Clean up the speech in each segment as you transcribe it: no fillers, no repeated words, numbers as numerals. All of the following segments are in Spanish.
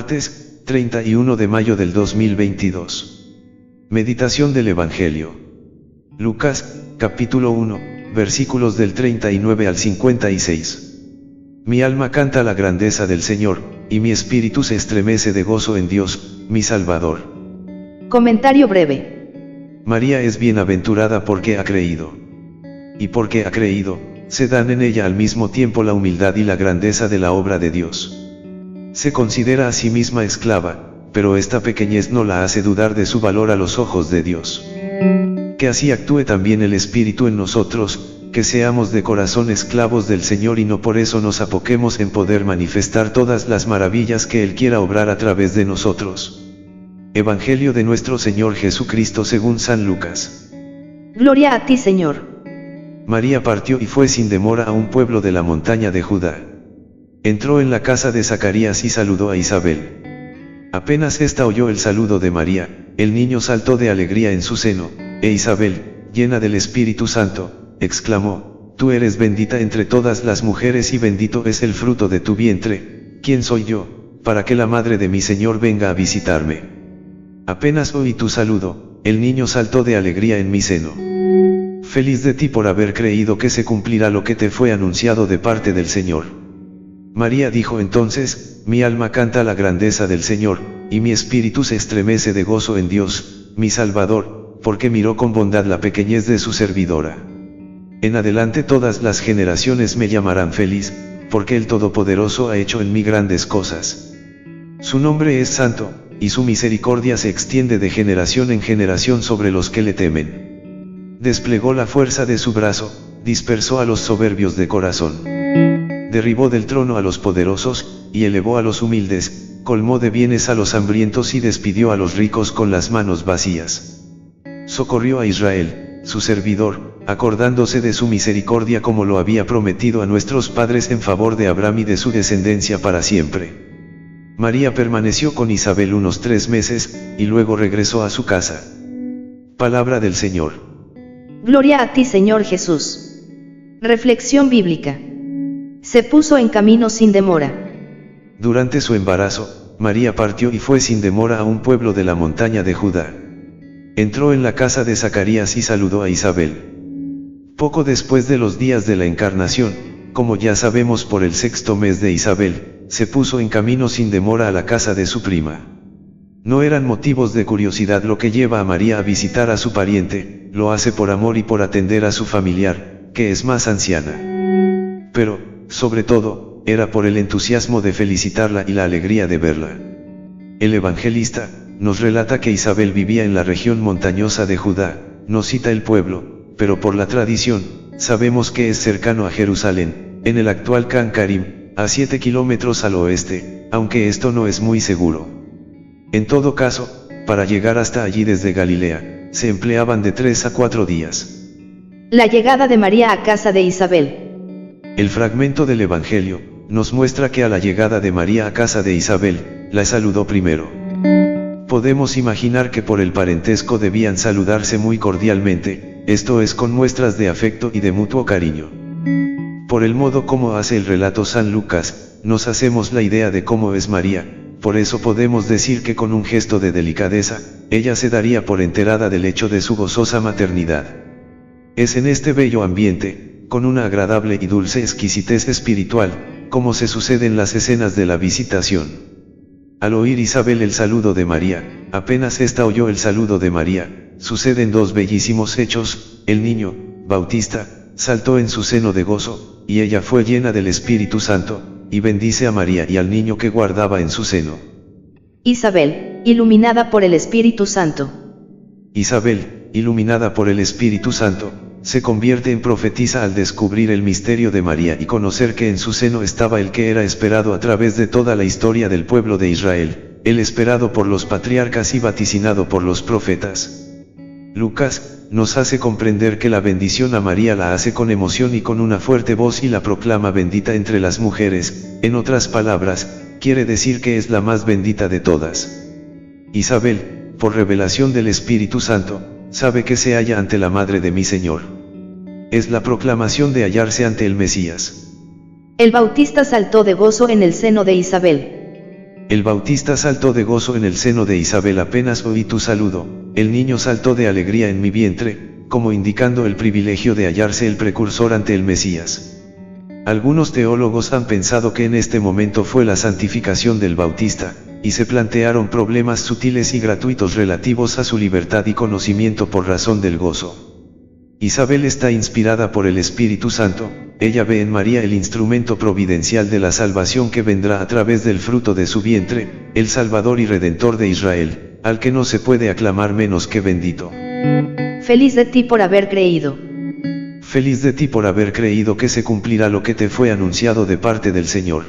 Martes, 31 de mayo del 2022. Meditación del Evangelio. Lucas, capítulo 1, versículos del 39 al 56. Mi alma canta la grandeza del Señor, y mi espíritu se estremece de gozo en Dios, mi Salvador. Comentario breve. María es bienaventurada porque ha creído. Y porque ha creído, se dan en ella al mismo tiempo la humildad y la grandeza de la obra de Dios. Se considera a sí misma esclava, pero esta pequeñez no la hace dudar de su valor a los ojos de Dios. Que así actúe también el Espíritu en nosotros, que seamos de corazón esclavos del Señor y no por eso nos apoquemos en poder manifestar todas las maravillas que Él quiera obrar a través de nosotros. Evangelio de nuestro Señor Jesucristo según San Lucas. Gloria a ti, Señor. María partió y fue sin demora a un pueblo de la montaña de Judá. Entró en la casa de Zacarías y saludó a Isabel. Apenas ésta oyó el saludo de María, el niño saltó de alegría en su seno, e Isabel, llena del Espíritu Santo, exclamó: Tú eres bendita entre todas las mujeres y bendito es el fruto de tu vientre. ¿Quién soy yo, para que la madre de mi Señor venga a visitarme? Apenas oí tu saludo, el niño saltó de alegría en mi seno. Feliz de ti por haber creído que se cumplirá lo que te fue anunciado de parte del Señor. María dijo entonces: Mi alma canta la grandeza del Señor, y mi espíritu se estremece de gozo en Dios, mi Salvador, porque miró con bondad la pequeñez de su servidora. En adelante todas las generaciones me llamarán feliz, porque el Todopoderoso ha hecho en mí grandes cosas. Su nombre es santo, y su misericordia se extiende de generación en generación sobre los que le temen. Desplegó la fuerza de su brazo, dispersó a los soberbios de corazón. Derribó del trono a los poderosos, y elevó a los humildes, colmó de bienes a los hambrientos y despidió a los ricos con las manos vacías. Socorrió a Israel, su servidor, acordándose de su misericordia como lo había prometido a nuestros padres en favor de Abraham y de su descendencia para siempre. María permaneció con Isabel unos 3 meses, y luego regresó a su casa. Palabra del Señor. Gloria a ti, Señor Jesús. Reflexión bíblica. Se puso en camino sin demora. Durante su embarazo, María partió y fue sin demora a un pueblo de la montaña de Judá. Entró en la casa de Zacarías y saludó a Isabel. Poco después de los días de la encarnación, como ya sabemos por el 6º mes de Isabel, se puso en camino sin demora a la casa de su prima. No eran motivos de curiosidad lo que lleva a María a visitar a su pariente, lo hace por amor y por atender a su familiar, que es más anciana. Pero, sobre todo, era por el entusiasmo de felicitarla y la alegría de verla. El evangelista nos relata que Isabel vivía en la región montañosa de Judá, no cita el pueblo, pero por la tradición, sabemos que es cercano a Jerusalén, en el actual Khan Karim, a 7 kilómetros al oeste, aunque esto no es muy seguro. En todo caso, para llegar hasta allí desde Galilea, se empleaban de 3 a 4 días. La llegada de María a casa de Isabel. El fragmento del Evangelio nos muestra que a la llegada de María a casa de Isabel, la saludó primero. Podemos imaginar que por el parentesco debían saludarse muy cordialmente, esto es con muestras de afecto y de mutuo cariño. Por el modo como hace el relato San Lucas, nos hacemos la idea de cómo es María, por eso podemos decir que con un gesto de delicadeza, ella se daría por enterada del hecho de su gozosa maternidad. Es en este bello ambiente, con una agradable y dulce exquisitez espiritual, como se sucede en las escenas de la visitación. Al oír Isabel el saludo de María, apenas ésta oyó el saludo de María, suceden 2 bellísimos hechos: el niño, Bautista, saltó en su seno de gozo, y ella fue llena del Espíritu Santo, y bendice a María y al niño que guardaba en su seno. Isabel, iluminada por el Espíritu Santo. Isabel, iluminada por el Espíritu Santo, se convierte en profetisa al descubrir el misterio de María y conocer que en su seno estaba el que era esperado a través de toda la historia del pueblo de Israel, el esperado por los patriarcas y vaticinado por los profetas. Lucas nos hace comprender que la bendición a María la hace con emoción y con una fuerte voz y la proclama bendita entre las mujeres, en otras palabras, quiere decir que es la más bendita de todas. Isabel, por revelación del Espíritu Santo, sabe que se halla ante la madre de mi Señor. Es la proclamación de hallarse ante el Mesías. El Bautista saltó de gozo en el seno de Isabel. El Bautista saltó de gozo en el seno de Isabel apenas oí tu saludo, el niño saltó de alegría en mi vientre, como indicando el privilegio de hallarse el precursor ante el Mesías. Algunos teólogos han pensado que en este momento fue la santificación del Bautista, y se plantearon problemas sutiles y gratuitos relativos a su libertad y conocimiento por razón del gozo. Isabel está inspirada por el Espíritu Santo, ella ve en María el instrumento providencial de la salvación que vendrá a través del fruto de su vientre, el Salvador y Redentor de Israel, al que no se puede aclamar menos que bendito. Feliz de ti por haber creído. Feliz de ti por haber creído que se cumplirá lo que te fue anunciado de parte del Señor.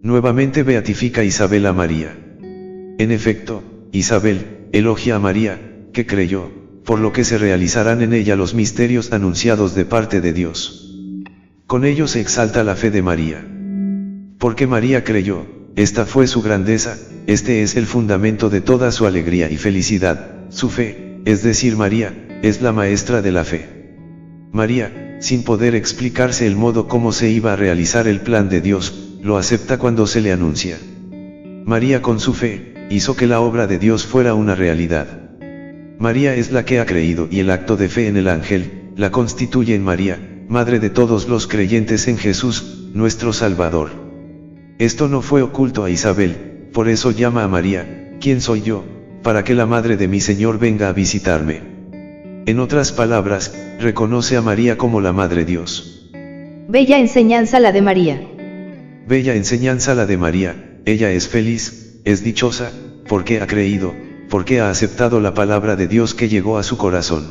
Nuevamente beatifica Isabel a María. En efecto, Isabel elogia a María, que creyó, por lo que se realizarán en ella los misterios anunciados de parte de Dios. Con ello se exalta la fe de María. Porque María creyó, esta fue su grandeza, este es el fundamento de toda su alegría y felicidad, su fe, es decir María, es la maestra de la fe. María, sin poder explicarse el modo como se iba a realizar el plan de Dios, lo acepta cuando se le anuncia. María con su fe, hizo que la obra de Dios fuera una realidad. María es la que ha creído y el acto de fe en el ángel, la constituye en María, madre de todos los creyentes en Jesús, nuestro Salvador. Esto no fue oculto a Isabel, por eso llama a María, ¿quién soy yo, para que la madre de mi Señor venga a visitarme? En otras palabras, reconoce a María como la Madre Dios. Bella enseñanza la de María. Bella enseñanza la de María, ella es feliz, es dichosa, porque ha creído, porque ha aceptado la palabra de Dios que llegó a su corazón.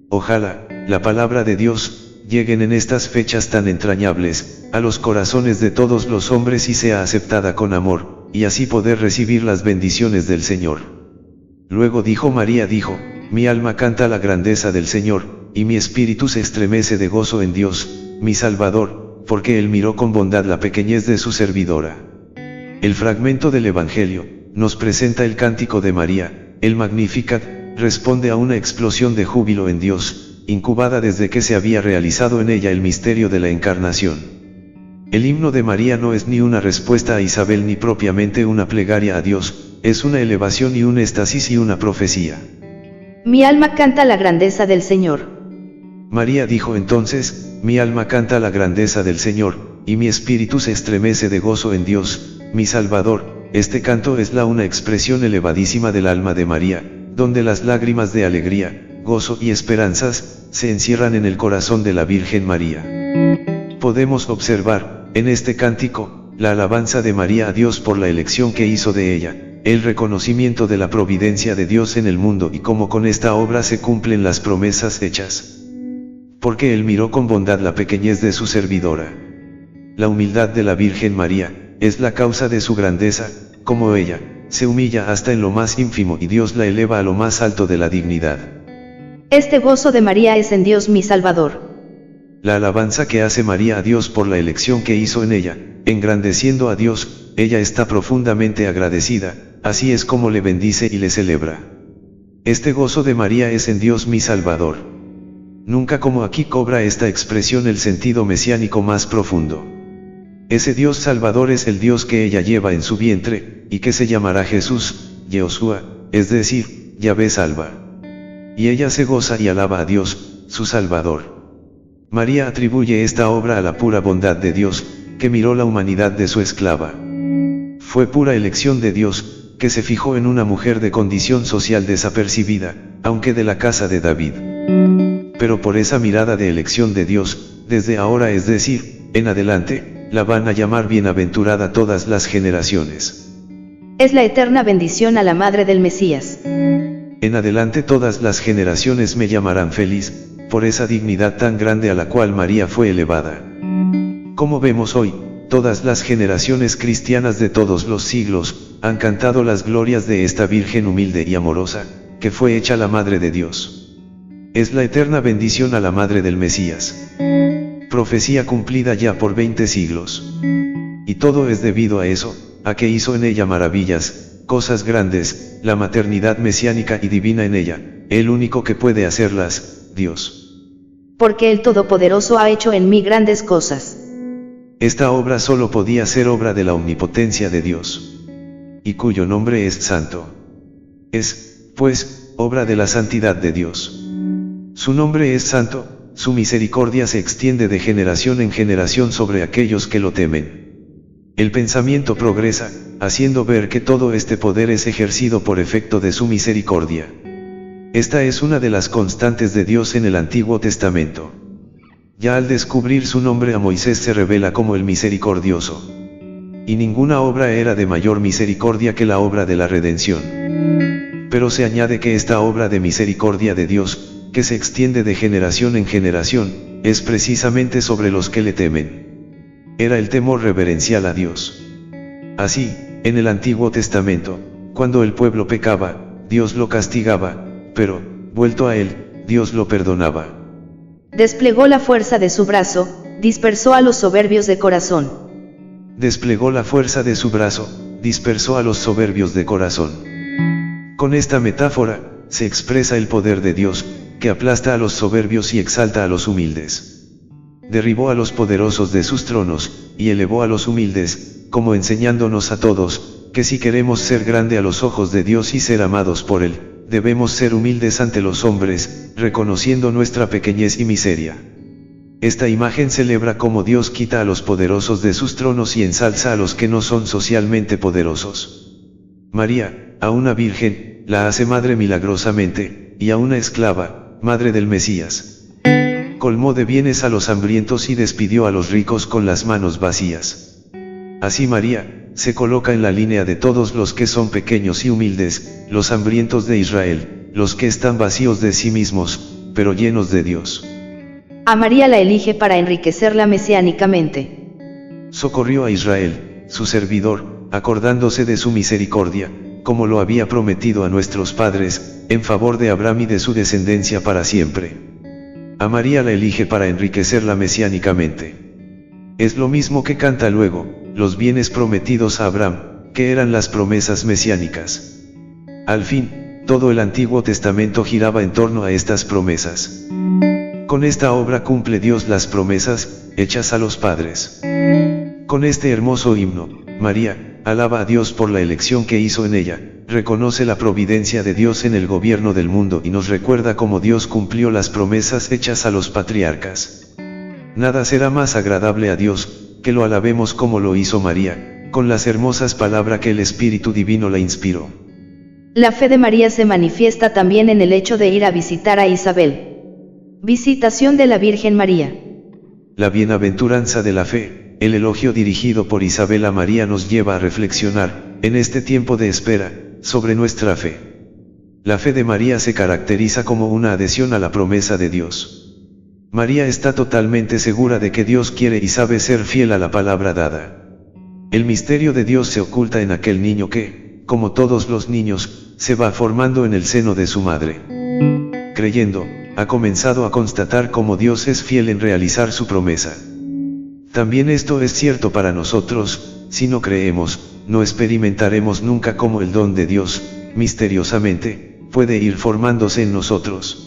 Ojalá, la palabra de Dios, lleguen en estas fechas tan entrañables, a los corazones de todos los hombres y sea aceptada con amor, y así poder recibir las bendiciones del Señor. Luego dijo María, mi alma canta la grandeza del Señor, y mi espíritu se estremece de gozo en Dios, mi Salvador, porque Él miró con bondad la pequeñez de su servidora. El fragmento del Evangelio, nos presenta el cántico de María, el Magnificat, responde a una explosión de júbilo en Dios, incubada desde que se había realizado en ella el misterio de la Encarnación. El himno de María no es ni una respuesta a Isabel ni propiamente una plegaria a Dios, es una elevación y un éxtasis y una profecía. Mi alma canta la grandeza del Señor. María dijo entonces, mi alma canta la grandeza del Señor, y mi espíritu se estremece de gozo en Dios, mi Salvador. Este canto es una expresión elevadísima del alma de María, donde las lágrimas de alegría, gozo y esperanzas, se encierran en el corazón de la Virgen María. Podemos observar, en este cántico, la alabanza de María a Dios por la elección que hizo de ella, el reconocimiento de la providencia de Dios en el mundo y cómo con esta obra se cumplen las promesas hechas. Porque Él miró con bondad la pequeñez de su servidora. La humildad de la Virgen María, es la causa de su grandeza, como ella, se humilla hasta en lo más ínfimo y Dios la eleva a lo más alto de la dignidad. Este gozo de María es en Dios mi Salvador. La alabanza que hace María a Dios por la elección que hizo en ella, engrandeciendo a Dios, ella está profundamente agradecida, así es como le bendice y le celebra. Este gozo de María es en Dios mi Salvador. Nunca como aquí cobra esta expresión el sentido mesiánico más profundo. Ese Dios Salvador es el Dios que ella lleva en su vientre, y que se llamará Jesús, Yehoshua, es decir, Yahvé salva. Y ella se goza y alaba a Dios, su Salvador. María atribuye esta obra a la pura bondad de Dios, que miró la humanidad de su esclava. Fue pura elección de Dios, que se fijó en una mujer de condición social desapercibida, aunque de la casa de David. Pero por esa mirada de elección de Dios, desde ahora es decir, en adelante, la van a llamar bienaventurada todas las generaciones. Es la eterna bendición a la Madre del Mesías. En adelante todas las generaciones me llamarán feliz, por esa dignidad tan grande a la cual María fue elevada. Como vemos hoy, todas las generaciones cristianas de todos los siglos, han cantado las glorias de esta Virgen humilde y amorosa, que fue hecha la Madre de Dios. Es la eterna bendición a la Madre del Mesías. Profecía cumplida ya por 20 siglos. Y todo es debido a eso, a que hizo en ella maravillas, cosas grandes, la maternidad mesiánica y divina en ella, el único que puede hacerlas, Dios. Porque el Todopoderoso ha hecho en mí grandes cosas. Esta obra solo podía ser obra de la omnipotencia de Dios. y cuyo nombre es santo. Es, pues, obra de la santidad de Dios. Su nombre es santo, su misericordia se extiende de generación en generación sobre aquellos que lo temen. El pensamiento progresa, haciendo ver que todo este poder es ejercido por efecto de su misericordia. Esta es una de las constantes de Dios en el Antiguo Testamento. Ya al descubrir su nombre a Moisés se revela como el misericordioso. Y ninguna obra era de mayor misericordia que la obra de la redención. Pero se añade que esta obra de misericordia de Dios, que se extiende de generación en generación, es precisamente sobre los que le temen. Era el temor reverencial a Dios. Así, en el Antiguo Testamento, cuando el pueblo pecaba, Dios lo castigaba, pero, vuelto a él, Dios lo perdonaba. Desplegó la fuerza de su brazo, dispersó a los soberbios de corazón. Desplegó la fuerza de su brazo, dispersó a los soberbios de corazón. Con esta metáfora, se expresa el poder de Dios, que aplasta a los soberbios y exalta a los humildes. Derribó a los poderosos de sus tronos, y elevó a los humildes, como enseñándonos a todos, que si queremos ser grande a los ojos de Dios y ser amados por Él, debemos ser humildes ante los hombres, reconociendo nuestra pequeñez y miseria. Esta imagen celebra cómo Dios quita a los poderosos de sus tronos y ensalza a los que no son socialmente poderosos. María, a una virgen, la hace madre milagrosamente, y a una esclava, madre del Mesías. Colmó de bienes a los hambrientos y despidió a los ricos con las manos vacías. Así María, se coloca en la línea de todos los que son pequeños y humildes, los hambrientos de Israel, los que están vacíos de sí mismos, pero llenos de Dios. A María la elige para enriquecerla mesiánicamente. Socorrió a Israel, su servidor, acordándose de su misericordia, como lo había prometido a nuestros padres, en favor de Abraham y de su descendencia para siempre. A María la elige para enriquecerla mesiánicamente. Es lo mismo que canta luego, los bienes prometidos a Abraham, que eran las promesas mesiánicas. Al fin, todo el Antiguo Testamento giraba en torno a estas promesas. Con esta obra cumple Dios las promesas, hechas a los padres. Con este hermoso himno, María, alaba a Dios por la elección que hizo en ella, reconoce la providencia de Dios en el gobierno del mundo y nos recuerda cómo Dios cumplió las promesas hechas a los patriarcas. Nada será más agradable a Dios, que lo alabemos como lo hizo María, con las hermosas palabras que el Espíritu Divino la inspiró. La fe de María se manifiesta también en el hecho de ir a visitar a Isabel. Visitación de la Virgen María. La bienaventuranza de la fe, el elogio dirigido por Isabel a María nos lleva a reflexionar, en este tiempo de espera, sobre nuestra fe. La fe de María se caracteriza como una adhesión a la promesa de Dios. María está totalmente segura de que Dios quiere y sabe ser fiel a la palabra dada. El misterio de Dios se oculta en aquel niño que, como todos los niños, se va formando en el seno de su madre. Creyendo, ha comenzado a constatar cómo Dios es fiel en realizar su promesa. También esto es cierto para nosotros, si no creemos, no experimentaremos nunca cómo el don de Dios, misteriosamente, puede ir formándose en nosotros.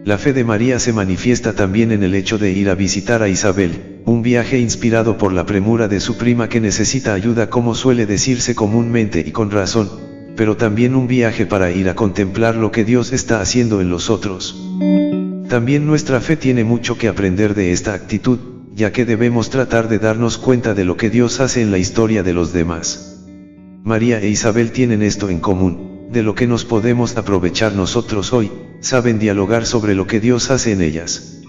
La fe de María se manifiesta también en el hecho de ir a visitar a Isabel, un viaje inspirado por la premura de su prima que necesita ayuda como suele decirse comúnmente y con razón, pero también un viaje para ir a contemplar lo que Dios está haciendo en los otros. También nuestra fe tiene mucho que aprender de esta actitud, ya que debemos tratar de darnos cuenta de lo que Dios hace en la historia de los demás. María e Isabel tienen esto en común, de lo que nos podemos aprovechar nosotros hoy, saben dialogar sobre lo que Dios hace en ellas.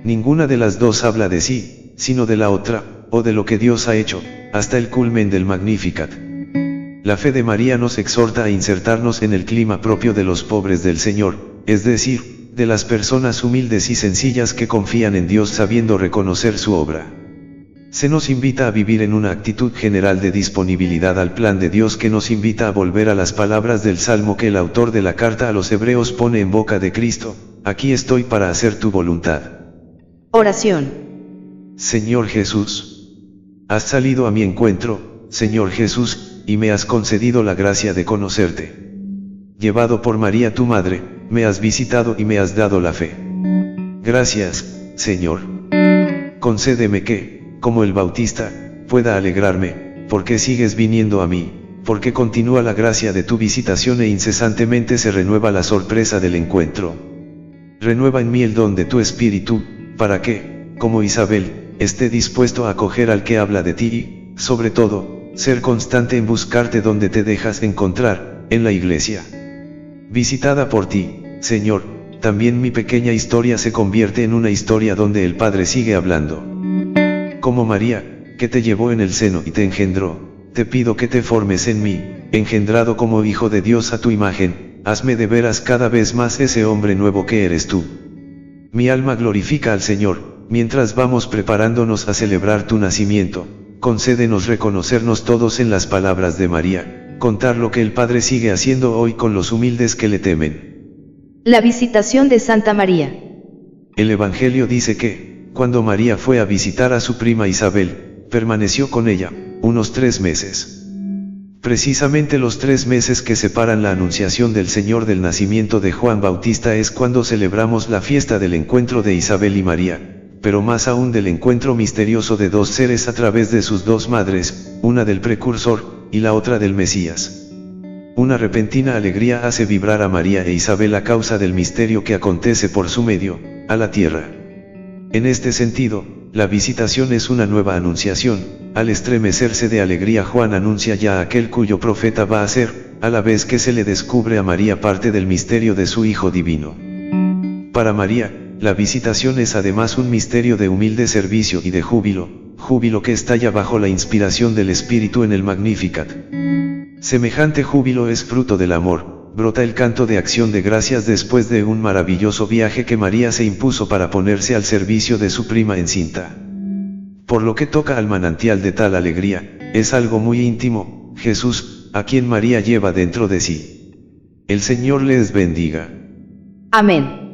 Ninguna de las dos habla de sí, sino de la otra, o de lo que Dios ha hecho, hasta el culmen del Magnificat. La fe de María nos exhorta a insertarnos en el clima propio de los pobres del Señor, es decir, de las personas humildes y sencillas que confían en Dios sabiendo reconocer su obra. Se nos invita a vivir en una actitud general de disponibilidad al plan de Dios que nos invita a volver a las palabras del Salmo que el autor de la carta a los Hebreos pone en boca de Cristo: aquí estoy para hacer tu voluntad. Oración. Señor Jesús, has salido a mi encuentro, Señor Jesús, y me has concedido la gracia de conocerte. Llevado por María tu Madre, me has visitado y me has dado la fe. Gracias, Señor. Concédeme que, como el Bautista, pueda alegrarme, porque sigues viniendo a mí, porque continúa la gracia de tu visitación e incesantemente se renueva la sorpresa del encuentro. Renueva en mí el don de tu espíritu, para que, como Isabel, esté dispuesto a acoger al que habla de ti y, sobre todo, ser constante en buscarte donde te dejas encontrar, en la iglesia. Visitada por ti, Señor, también mi pequeña historia se convierte en una historia donde el Padre sigue hablando. Como María, que te llevó en el seno y te engendró, te pido que te formes en mí, engendrado como Hijo de Dios a tu imagen, hazme de veras cada vez más ese hombre nuevo que eres tú. Mi alma glorifica al Señor, mientras vamos preparándonos a celebrar tu nacimiento, concédenos reconocernos todos en las palabras de María, contar lo que el Padre sigue haciendo hoy con los humildes que le temen. La visitación de Santa María. El Evangelio dice que, cuando María fue a visitar a su prima Isabel, permaneció con ella, unos 3 meses. Precisamente los 3 meses que separan la anunciación del Señor del nacimiento de Juan Bautista es cuando celebramos la fiesta del encuentro de Isabel y María, pero más aún del encuentro misterioso de 2 seres a través de sus 2 madres, una del precursor, y la otra del Mesías. Una repentina alegría hace vibrar a María e Isabel a causa del misterio que acontece por su medio, a la tierra. En este sentido, la visitación es una nueva anunciación. Al estremecerse de alegría Juan anuncia ya a aquel cuyo profeta va a ser, a la vez que se le descubre a María parte del misterio de su Hijo Divino. Para María, la visitación es además un misterio de humilde servicio y de júbilo que estalla bajo la inspiración del Espíritu en el Magnificat. Semejante júbilo es fruto del amor, brota el canto de acción de gracias después de un maravilloso viaje que María se impuso para ponerse al servicio de su prima encinta. Por lo que toca al manantial de tal alegría, es algo muy íntimo, Jesús, a quien María lleva dentro de sí. El Señor les bendiga. Amén.